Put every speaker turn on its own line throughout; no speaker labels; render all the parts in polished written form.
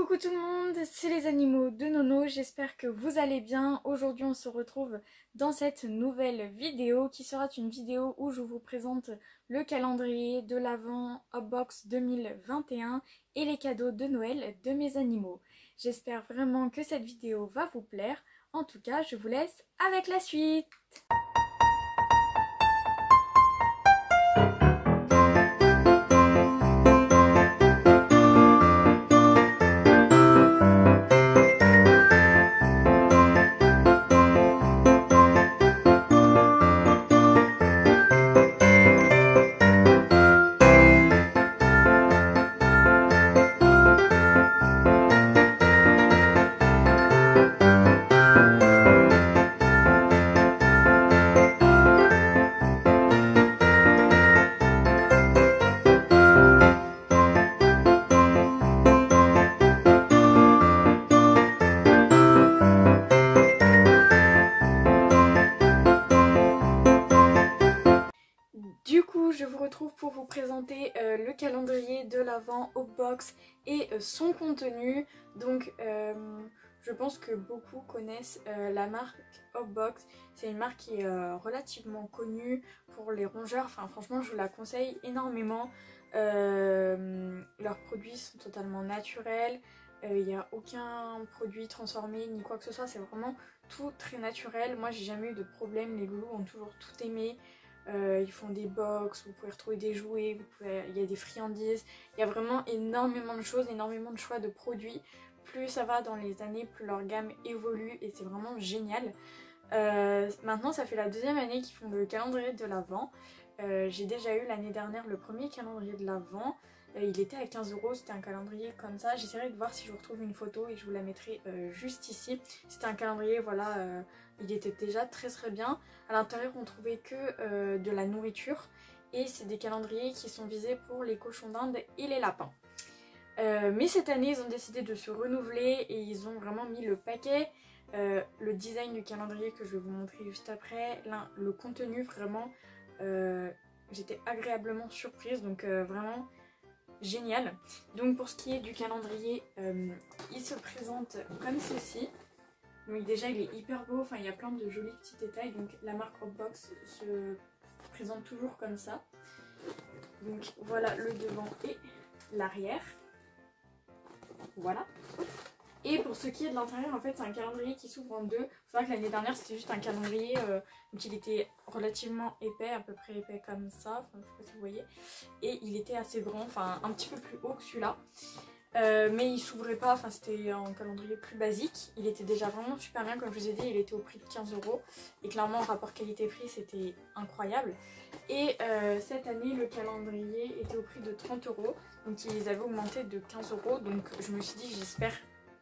Coucou tout le monde, c'est les animaux de Nono, j'espère que vous allez bien. Aujourd'hui on se retrouve dans cette nouvelle vidéo qui sera une vidéo où je vous présente le calendrier de l'Avent Hopbox 2021 et les cadeaux de Noël de mes animaux. J'espère vraiment que cette vidéo va vous plaire. En tout cas, je vous laisse avec la suite. Du coup, je vous retrouve pour vous présenter le calendrier de l'Avent Hopbox et son contenu. Donc, je pense que beaucoup connaissent la marque Hopbox. C'est une marque qui est relativement connue pour les rongeurs. Enfin, franchement, je vous la conseille énormément. Leurs produits sont totalement naturels. Il n'y a aucun produit transformé ni quoi que ce soit. C'est vraiment tout très naturel. Moi, j'ai jamais eu de problème. Les loulous ont toujours tout aimé. Ils font des box, vous pouvez retrouver des jouets, il y a des friandises, il y a vraiment énormément de choses, énormément de choix de produits. Plus ça va dans les années, plus leur gamme évolue et c'est vraiment génial. Maintenant ça fait la deuxième année qu'ils font le calendrier de l'Avent. J'ai déjà eu l'année dernière le premier calendrier de l'Avent. Il était à 15 €, c'était un calendrier comme ça. J'essaierai de voir si je vous retrouve une photo et je vous la mettrai juste ici. C'était un calendrier, voilà, il était déjà très bien. À l'intérieur on trouvait que de la nourriture et c'est des calendriers qui sont visés pour les cochons d'Inde et les lapins. Mais cette année ils ont décidé de se renouveler et ils ont vraiment mis le paquet. Le design du calendrier que je vais vous montrer juste après, là, le contenu vraiment, j'étais agréablement surprise, donc vraiment génial. Donc pour ce qui est du calendrier, il se présente comme ceci. Donc déjà il est hyper beau, enfin il y a plein de jolis petits détails. Donc la marque Hopbox se présente toujours comme ça. Donc voilà le devant et l'arrière. Voilà. Et pour ce qui est de l'intérieur, en fait c'est un calendrier qui s'ouvre en deux. Il faut savoir que l'année dernière c'était juste un calendrier, donc il était relativement épais, à peu près épais comme ça, enfin, je sais pas si vous voyez. Et il était assez grand, enfin un petit peu plus haut que celui-là. Mais il s'ouvrait pas, enfin c'était un calendrier plus basique. Il était déjà vraiment super bien, comme je vous ai dit, il était au prix de 15 €. Et clairement, rapport qualité-prix, c'était incroyable. Et cette année, le calendrier était au prix de 30 €. Donc ils avaient augmenté de 15 €. Donc je me suis dit, j'espère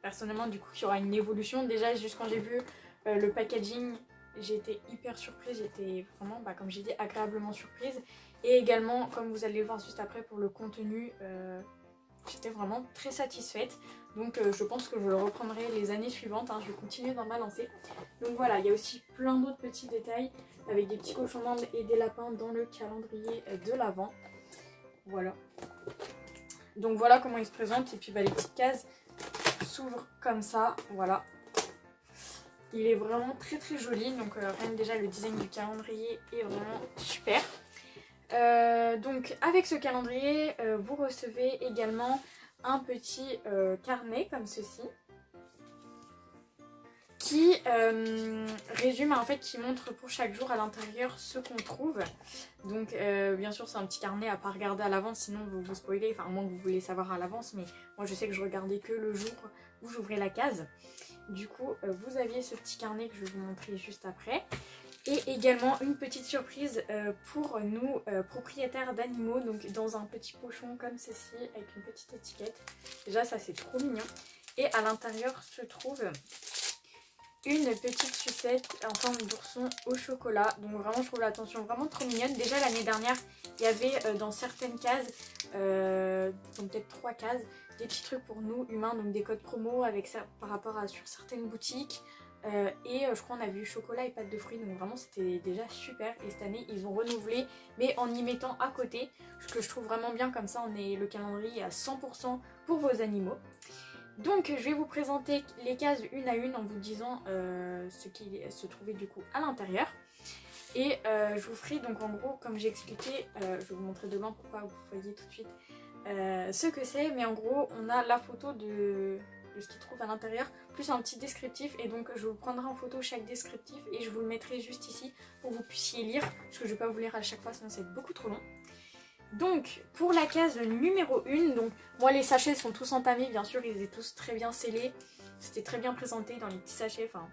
personnellement du coup qu'il y aura une évolution. Déjà, juste quand j'ai vu le packaging, j'ai été hyper surprise. J'étais vraiment, comme j'ai dit, agréablement surprise. Et également, comme vous allez le voir juste après, pour le contenu... j'étais vraiment très satisfaite, donc je pense que je le reprendrai les années suivantes, hein. Je vais continuer dans ma lancée. Donc voilà, il y a aussi plein d'autres petits détails avec des petits cochons d'Inde et des lapins dans le calendrier de l'Avent. Voilà. Donc voilà comment il se présente, et puis les petites cases s'ouvrent comme ça, voilà. Il est vraiment très joli, donc rien que déjà le design du calendrier est vraiment super. Donc avec ce calendrier vous recevez également un petit carnet comme ceci qui résume, en fait, qui montre pour chaque jour à l'intérieur ce qu'on trouve. Donc bien sûr c'est un petit carnet à pas regarder à l'avance, sinon vous vous spoilez, enfin à moins que vous voulez savoir à l'avance, mais moi je sais que je regardais que le jour où j'ouvrais la case. Du coup vous aviez ce petit carnet que je vais vous montrer juste après. Et également une petite surprise pour nous propriétaires d'animaux, donc dans un petit pochon comme ceci avec une petite étiquette. Déjà ça c'est trop mignon. Et à l'intérieur se trouve une petite sucette en forme d'ourson au chocolat. Donc vraiment je trouve l'attention vraiment trop mignonne. Déjà l'année dernière il y avait dans certaines cases, donc peut-être 3 cases, des petits trucs pour nous humains, donc des codes promo avec ça par rapport à sur certaines boutiques. Et je crois on a vu chocolat et pâte de fruits, donc vraiment c'était déjà super. Et cette année ils ont renouvelé, mais en y mettant à côté, ce que je trouve vraiment bien, comme ça on est le calendrier à 100% pour vos animaux. Donc je vais vous présenter les cases une à une en vous disant ce qui se trouvait du coup à l'intérieur. Et je vous ferai donc en gros, comme j'ai expliqué, je vais vous montrer devant pour pas que vous voyez tout de suite ce que c'est. Mais en gros, on a la photo de ce qui se trouve à l'intérieur, plus un petit descriptif. Et donc je vous prendrai en photo chaque descriptif et je vous le mettrai juste ici pour que vous puissiez lire. Parce que je ne vais pas vous lire à chaque fois, sinon ça va être beaucoup trop long. Donc pour la case numéro 1, donc moi les sachets sont tous entamés, bien sûr, ils étaient tous très bien scellés. C'était très bien présenté dans les petits sachets, enfin...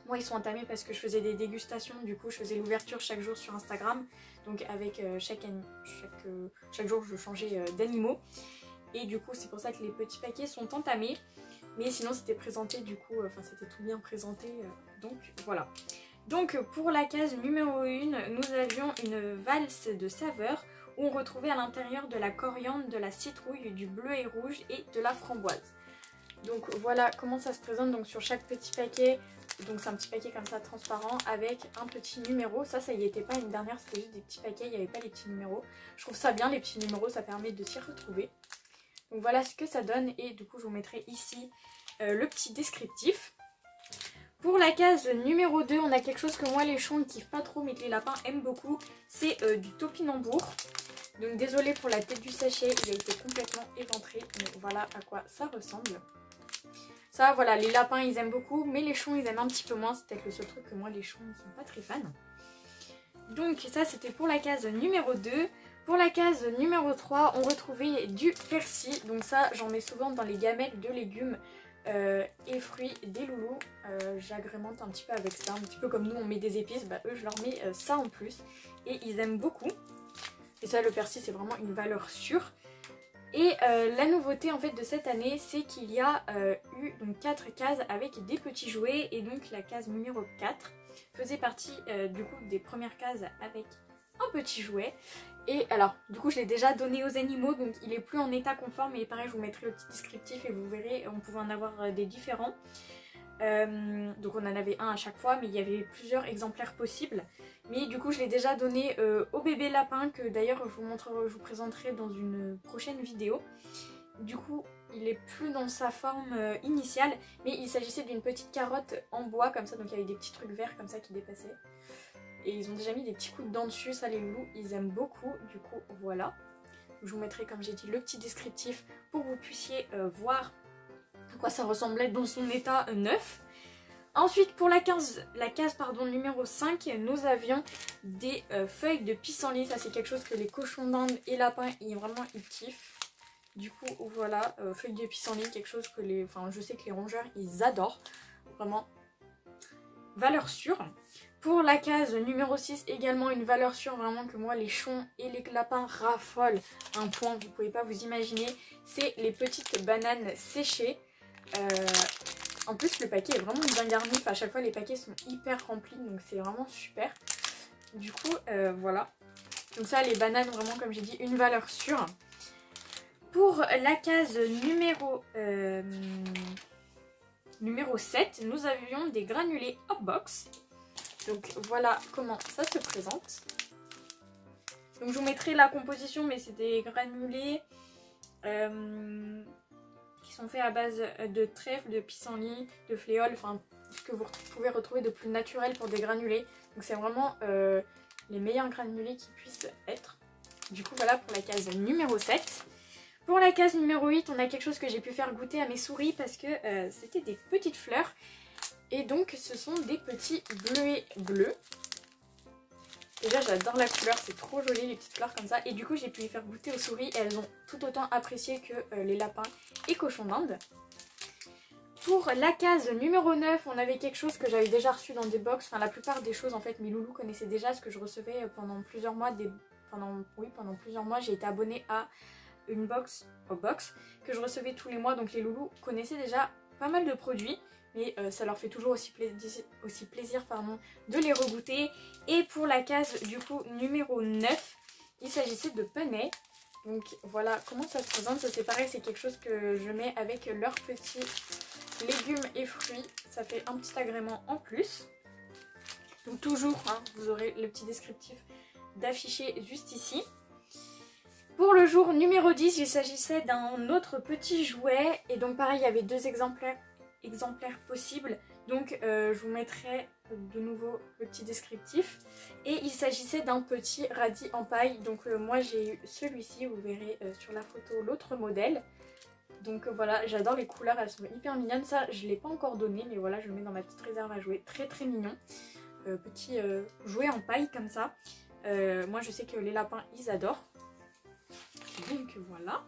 Moi ils sont entamés parce que je faisais des dégustations, du coup je faisais l'ouverture chaque jour sur Instagram. Donc avec chaque jour je changeais d'animaux. Et du coup c'est pour ça que les petits paquets sont entamés. Mais sinon c'était présenté du coup, enfin c'était tout bien présenté. Donc voilà. Donc pour la case numéro 1, nous avions une valse de saveurs où on retrouvait à l'intérieur de la coriandre, de la citrouille, du bleu et rouge et de la framboise. Donc voilà comment ça se présente donc sur chaque petit paquet. Donc c'est un petit paquet comme ça transparent avec un petit numéro. Ça y était pas une dernière, c'était juste des petits paquets, il n'y avait pas les petits numéros. Je trouve ça bien les petits numéros, ça permet de s'y retrouver. Donc voilà ce que ça donne et du coup je vous mettrai ici le petit descriptif. Pour la case numéro 2, on a quelque chose que moi les chons ne kiffent pas trop mais que les lapins aiment beaucoup. C'est du topinambour. Donc désolée pour la tête du sachet, il a été complètement éventré. Mais voilà à quoi ça ressemble. Ça voilà, les lapins ils aiment beaucoup, mais les chons ils aiment un petit peu moins. C'est peut-être le seul truc que moi les chons ne sont pas très fans. Donc ça c'était pour la case numéro 2. Pour la case numéro 3, on retrouvait du persil. Donc ça j'en mets souvent dans les gamelles de légumes et fruits des loulous. J'agrémente un petit peu avec ça, un petit peu comme nous on met des épices, bah eux je leur mets ça en plus. Et ils aiment beaucoup. Et ça le persil c'est vraiment une valeur sûre. Et la nouveauté en fait de cette année, c'est qu'il y a eu donc 4 cases avec des petits jouets. Et donc la case numéro 4 faisait partie du coup des premières cases avec un petit jouet. Et alors du coup je l'ai déjà donné aux animaux, donc il est plus en état conforme. Et pareil je vous mettrai le petit descriptif et vous verrez, on pouvait en avoir des différents. Donc on en avait un à chaque fois, mais il y avait plusieurs exemplaires possibles. Mais du coup je l'ai déjà donné au bébé lapin, que d'ailleurs je vous présenterai dans une prochaine vidéo. Du coup il est plus dans sa forme initiale, mais il s'agissait d'une petite carotte en bois comme ça, donc il y avait des petits trucs verts comme ça qui dépassaient. Et ils ont déjà mis des petits coups de dents dessus, ça les loulous ils aiment beaucoup, du coup voilà. Je vous mettrai comme j'ai dit le petit descriptif pour que vous puissiez voir à quoi ça ressemblait dans son état neuf. Ensuite pour la case numéro 5, nous avions des feuilles de pissenlit. Ça c'est quelque chose que les cochons d'Inde et lapins ils kiffent. Du coup voilà, feuilles de pissenlit, quelque chose que je sais que les rongeurs ils adorent. Vraiment, valeur sûre. Pour la case numéro 6, également une valeur sûre, vraiment que moi les chons et les lapins raffolent un point, vous pouvez pas vous imaginer. C'est les petites bananes séchées. En plus le paquet est vraiment bien garni, à chaque fois les paquets sont hyper remplis, donc c'est vraiment super. Du coup voilà, donc ça les bananes vraiment comme j'ai dit une valeur sûre. Pour la case numéro 7, nous avions des granulés Hopbox. Donc voilà comment ça se présente. Donc je vous mettrai la composition, mais c'est des granulés qui sont faits à base de trèfle, de pissenlit, de fléole, enfin ce que vous pouvez retrouver de plus naturel pour des granulés. Donc c'est vraiment les meilleurs granulés qui puissent être. Du coup voilà pour la case numéro 7. Pour la case numéro 8, on a quelque chose que j'ai pu faire goûter à mes souris parce que c'était des petites fleurs. Et donc ce sont des petits bleuets bleus. Déjà j'adore la couleur, c'est trop joli les petites fleurs comme ça. Et du coup j'ai pu les faire goûter aux souris et elles ont tout autant apprécié que les lapins et cochons d'Inde. Pour la case numéro 9, on avait quelque chose que j'avais déjà reçu dans des box. Enfin la plupart des choses en fait mes loulous connaissaient déjà, ce que je recevais pendant plusieurs mois. Pendant plusieurs mois j'ai été abonnée à une box Hopbox que je recevais tous les mois. Donc les loulous connaissaient déjà pas mal de produits. Mais ça leur fait toujours aussi plaisir de les regoûter. Et pour la case du coup numéro 9, il s'agissait de panais. Donc voilà comment ça se présente. Ça c'est pareil, c'est quelque chose que je mets avec leurs petits légumes et fruits. Ça fait un petit agrément en plus. Donc toujours, vous aurez le petit descriptif d'afficher juste ici. Pour le jour numéro 10, il s'agissait d'un autre petit jouet. Et donc pareil, il y avait 2 exemplaires possibles. Donc je vous mettrai de nouveau le petit descriptif. Et il s'agissait d'un petit radis en paille. Donc moi j'ai eu celui-ci, vous verrez sur la photo l'autre modèle. Donc voilà, j'adore les couleurs, elles sont hyper mignonnes. Ça, je ne l'ai pas encore donné, mais voilà, je le mets dans ma petite réserve à jouer. Très très mignon. Petit jouet en paille comme ça. Moi je sais que les lapins, ils adorent. Donc voilà.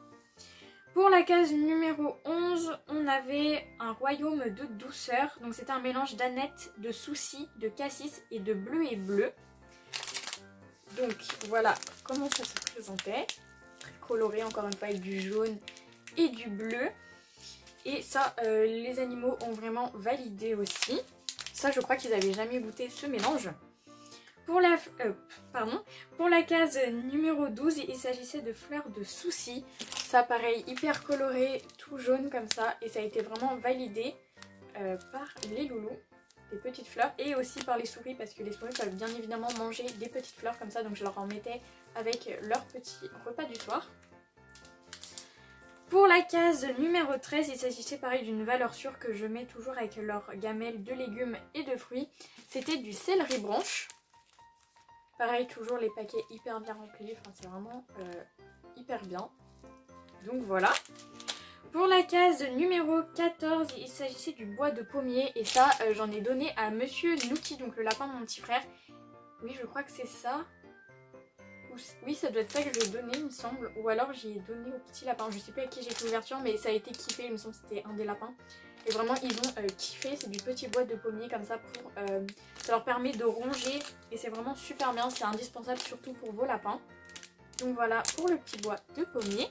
Pour la case numéro 11, on avait un royaume de douceur. Donc c'était un mélange d'aneth, de souci, de cassis et de bleu et bleu. Donc voilà comment ça se présentait. Très coloré encore une fois avec du jaune et du bleu. Et ça, les animaux ont vraiment validé aussi. Ça, je crois qu'ils n'avaient jamais goûté ce mélange. Pour la case numéro 12, il s'agissait de fleurs de souci. Ça, pareil, hyper coloré, tout jaune comme ça. Et ça a été vraiment validé par les loulous, des petites fleurs. Et aussi par les souris, parce que les souris peuvent bien évidemment manger des petites fleurs comme ça. Donc je leur en mettais avec leur petit repas du soir. Pour la case numéro 13, il s'agissait pareil d'une valeur sûre que je mets toujours avec leur gamelle de légumes et de fruits. C'était du céleri branche. Pareil, toujours les paquets hyper bien remplis, enfin, c'est vraiment hyper bien. Donc voilà. Pour la case numéro 14, il s'agissait du bois de pommier. Et ça, j'en ai donné à Monsieur Nuki, donc le lapin de mon petit frère. Oui, je crois que c'est ça. Oui, ça doit être ça que je lui ai donné, il me semble. Ou alors j'y ai donné au petit lapin. Je sais plus à qui j'ai fait l'ouverture, mais ça a été kiffé. Il me semble que c'était un des lapins. Et vraiment, ils ont kiffé. C'est du petit bois de pommier comme ça. Ça leur permet de ronger. Et c'est vraiment super bien. C'est indispensable surtout pour vos lapins. Donc voilà pour le petit bois de pommier.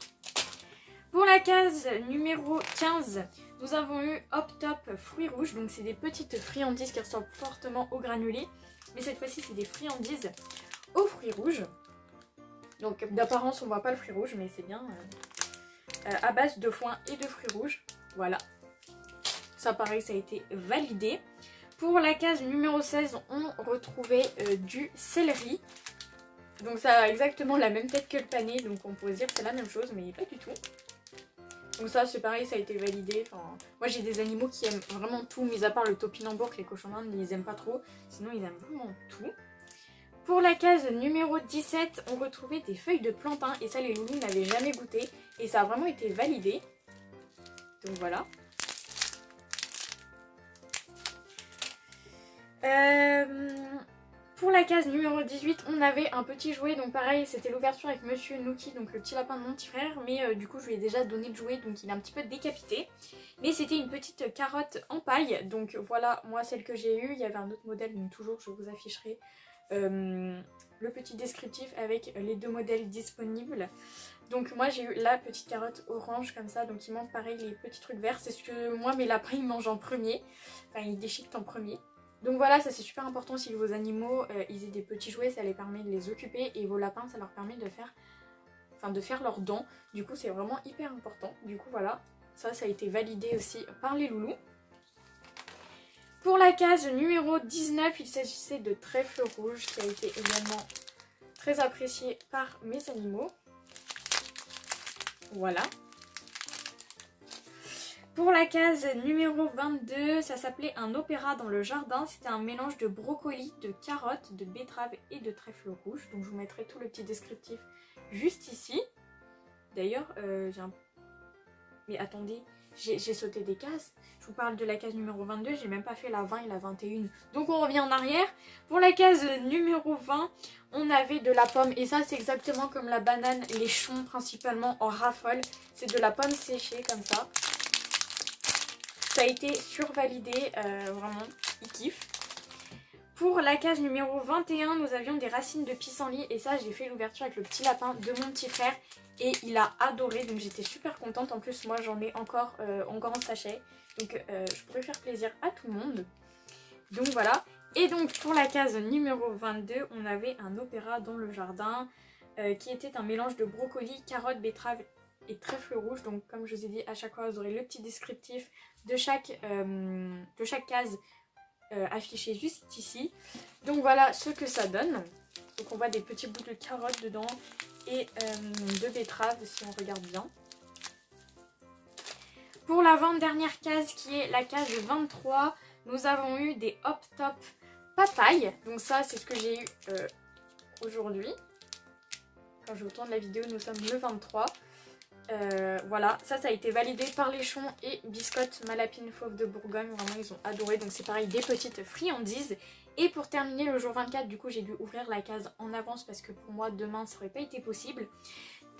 Pour la case numéro 15, nous avons eu Hop Top fruits rouges. Donc c'est des petites friandises qui ressemblent fortement au granulé. Mais cette fois-ci, c'est des friandises aux fruits rouges. Donc d'apparence on voit pas le fruit rouge, mais c'est bien à base de foin et de fruits rouges. Voilà. Ça pareil, ça a été validé. Pour la case numéro 16, on retrouvait du céleri. Donc ça a exactement la même tête que le pané, donc on pourrait dire que c'est la même chose, mais pas du tout. Donc ça c'est pareil, ça a été validé. Enfin, moi j'ai des animaux qui aiment vraiment tout, mis à part le topinambour, les cochons d'Inde, ils aiment pas trop. Sinon ils aiment vraiment tout. Pour la case numéro 17, on retrouvait des feuilles de plantain et ça les loulous n'avaient jamais goûté et ça a vraiment été validé. Donc voilà. Pour la case numéro 18, on avait un petit jouet, donc pareil c'était l'ouverture avec Monsieur Nuki, donc le petit lapin de mon petit frère, mais du coup je lui ai déjà donné le jouet donc il est un petit peu décapité. Mais c'était une petite carotte en paille, donc voilà moi celle que j'ai eue, il y avait un autre modèle, donc toujours je vous afficherai le petit descriptif avec les 2 modèles disponibles. Donc moi j'ai eu la petite carotte orange comme ça, donc il manque pareil les petits trucs verts, c'est ce que moi mes lapins ils mangent en premier, enfin ils déchiquetent en premier. Donc voilà, ça c'est super important si vos animaux ils aient des petits jouets, ça les permet de les occuper et vos lapins ça leur permet de faire leurs dents. Du coup c'est vraiment hyper important, du coup voilà, ça a été validé aussi par les loulous. Pour la case numéro 19, il s'agissait de trèfle rouge qui a été également très apprécié par mes animaux. Voilà. Pour la case numéro 22, ça s'appelait un opéra dans le jardin. C'était un mélange de brocoli, de carottes, de betteraves et de trèfle rouge. Donc je vous mettrai tout le petit descriptif juste ici. D'ailleurs, mais attendez, j'ai sauté des cases. Je vous parle de la case numéro 22, j'ai même pas fait la 20 et la 21. Donc on revient en arrière. Pour la case numéro 20, on avait de la pomme. Et ça c'est exactement comme la banane, les chons principalement en raffole. C'est de la pomme séchée comme ça. Ça a été survalidé, vraiment, ils kiffent. Pour la case numéro 21, nous avions des racines de pissenlit. Et ça j'ai fait l'ouverture avec le petit lapin de mon petit frère. Et il a adoré, donc j'étais super contente. En plus moi j'en ai encore en grand sachet. Donc je pourrais faire plaisir à tout le monde. Donc voilà. Et donc pour la case numéro 22, on avait un opéra dans le jardin. Qui était un mélange de brocoli, carottes, betteraves et trèfle rouge. Donc comme je vous ai dit, à chaque fois vous aurez le petit descriptif de chaque case affiché juste ici. Donc voilà ce que ça donne. Donc on voit des petits bouts de carottes dedans et de betterave si on regarde bien. Pour l'avant-dernière case qui est la case 23, nous avons eu des Hop Top papaye. Donc ça c'est ce que j'ai eu aujourd'hui. Quand je vous tourne la vidéo, nous sommes le 23. Voilà, ça a été validé par Léchon et Biscotte Malapine Fauve de Bourgogne. Vraiment ils ont adoré, donc c'est pareil, des petites friandises. Et pour terminer le jour 24, du coup j'ai dû ouvrir la case en avance parce que pour moi demain ça aurait pas été possible.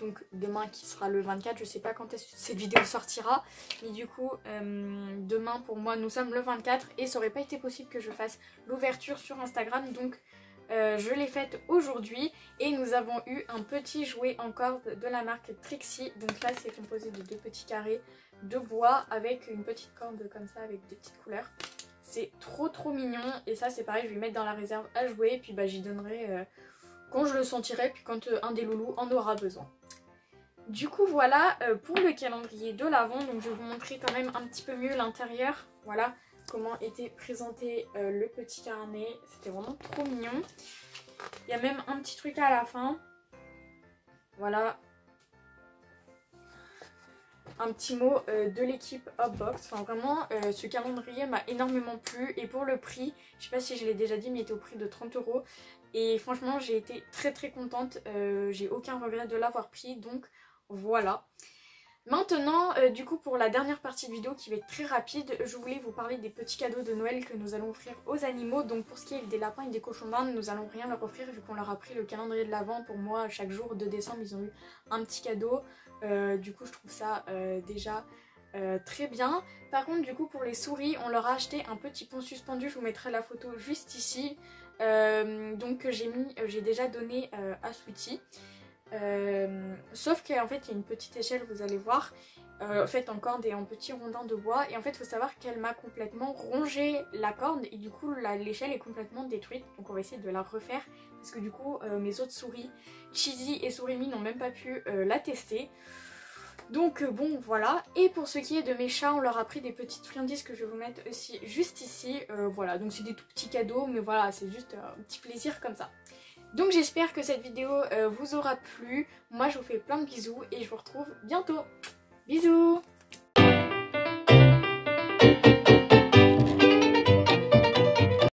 Donc demain qui sera le 24, je sais pas quand est-ce que cette vidéo sortira. Mais du coup demain pour moi nous sommes le 24 et ça aurait pas été possible que je fasse l'ouverture sur Instagram. Donc je l'ai faite aujourd'hui et nous avons eu un petit jouet en corde de la marque Trixie. Donc là c'est composé de 2 petits carrés de bois avec une petite corde comme ça avec des petites couleurs. C'est trop mignon et ça c'est pareil, je vais le mettre dans la réserve à jouer et puis bah, j'y donnerai quand je le sentirai puis quand un des loulous en aura besoin. Du coup voilà pour le calendrier de l'Avent, donc je vais vous montrer quand même un petit peu mieux l'intérieur. Voilà comment était présenté le petit carnet, c'était vraiment trop mignon. Il y a même un petit truc à la fin, voilà. Un petit mot de l'équipe Hopbox. Enfin vraiment ce calendrier m'a énormément plu et pour le prix, je sais pas si je l'ai déjà dit mais il était au prix de 30 € et franchement j'ai été très contente, j'ai aucun regret de l'avoir pris, donc voilà. Maintenant du coup pour la dernière partie de vidéo qui va être très rapide, je voulais vous parler des petits cadeaux de Noël que nous allons offrir aux animaux. Donc pour ce qui est des lapins et des cochons d'Inde, nous allons rien leur offrir vu qu'on leur a pris le calendrier de l'Avent. Pour moi chaque jour de décembre ils ont eu un petit cadeau. Du coup je trouve ça déjà très bien. Par contre du coup pour les souris on leur a acheté un petit pont suspendu, je vous mettrai la photo juste ici. Donc j'ai déjà donné à Sweetie. Sauf qu'en fait il y a une petite échelle, vous allez voir, faite en corde et en petits rondins de bois. Et en fait il faut savoir qu'elle m'a complètement rongé la corde et du coup l'échelle est complètement détruite. Donc on va essayer de la refaire parce que du coup mes autres souris, Cheesy et Sourimi, n'ont même pas pu la tester. Donc bon voilà. Et pour ce qui est de mes chats, on leur a pris des petites friandises que je vais vous mettre aussi juste ici. Voilà, donc c'est des tout petits cadeaux mais voilà, c'est juste un petit plaisir comme ça. Donc j'espère que cette vidéo vous aura plu. Moi je vous fais plein de bisous et je vous retrouve bientôt. Bisous!